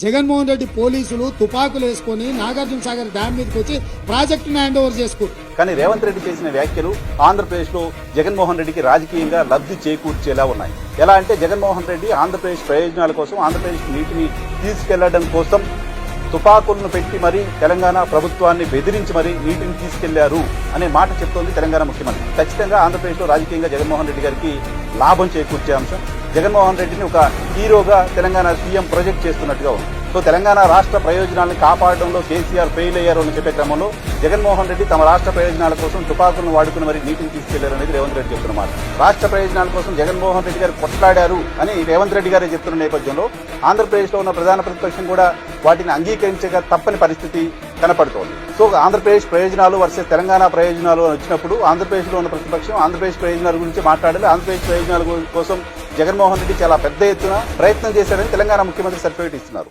జగన్మోహన్ రెడ్డి పోలీసులు తుపాకులు వేసుకొని నాగార్జున సాగర్ డ్యామ్ మీదకి వచ్చి ప్రాజెక్టును హ్యాండ్ ఓవర్ చేసుకున్నారు. కానీ రేవంత్ రెడ్డి చేసిన వ్యాఖ్యలు ఆంధ్రప్రదేశ్ లో జగన్మోహన్ రెడ్డికి రాజకీయంగా లబ్ధి చేకూర్చేలా ఉన్నాయి. ఎలా అంటే జగన్మోహన్ రెడ్డి ఆంధ్రప్రదేశ్ ప్రయోజనాల కోసం, ఆంధ్రప్రదేశ్ నీటిని తీసుకెళ్లడం కోసం తుపాకులను పెట్టి మరీ తెలంగాణ ప్రభుత్వాన్ని బెదిరించి మరీ నీటిని తీసుకెళ్లారు అనే మాట చెప్తోంది తెలంగాణ ముఖ్యమంత్రి. ఖచ్చితంగా ఆంధ్రప్రదేశ్ లో రాజకీయంగా జగన్మోహన్ రెడ్డి గారికి లాభం చేకూర్చే అంశం. జగన్మోహన్ రెడ్డిని ఒక హీరోగా తెలంగాణ సీఎం ప్రొజెక్ట్ చేస్తున్నట్టుగా ఉంది. సో తెలంగాణ రాష్ట్ర ప్రయోజనాలను కాపాడడంలో కేసీఆర్ ఫెయిల్ అయ్యారు అని చెప్పే క్రమంలో జగన్మోహన్ రెడ్డి తమ రాష్ట్ర ప్రయోజనాల కోసం తుపాకులను వాడుకుని మరి నీటిని తీసుకెళ్లారు అనేది రేవంత్ రెడ్డి చెప్తున్నమాట. రాష్ట్ర ప్రయోజనాల కోసం జగన్మోహన్ రెడ్డి గారు కొట్లాడారు అని రేవంత్ రెడ్డి గారే చెప్తున్న నేపథ్యంలో ఆంధ్రప్రదేశ్ లో ఉన్న ప్రధాన ప్రతిపక్షం కూడా వాటిని అంగీకరించక తప్పని పరిస్థితి కనపడుతోంది. సో ఆంధ్రప్రదేశ్ ప్రయోజనాలు వర్సెస్ తెలంగాణ ప్రయోజనాలు అని వచ్చినప్పుడు ఆంధ్రప్రదేశ్ లో ఉన్న ప్రతిపక్షం ఆంధ్రప్రదేశ్ ప్రయోజనాల గురించి మాట్లాడాలి. ఆంధ్రప్రదేశ్ ప్రయోజనాల కోసం జగన్మోహన్ రెడ్డి చాలా పెద్ద ఎత్తున ప్రయత్నం చేశారని తెలంగాణ ముఖ్యమంత్రి సర్టిఫికేట్ ఇస్తున్నారు.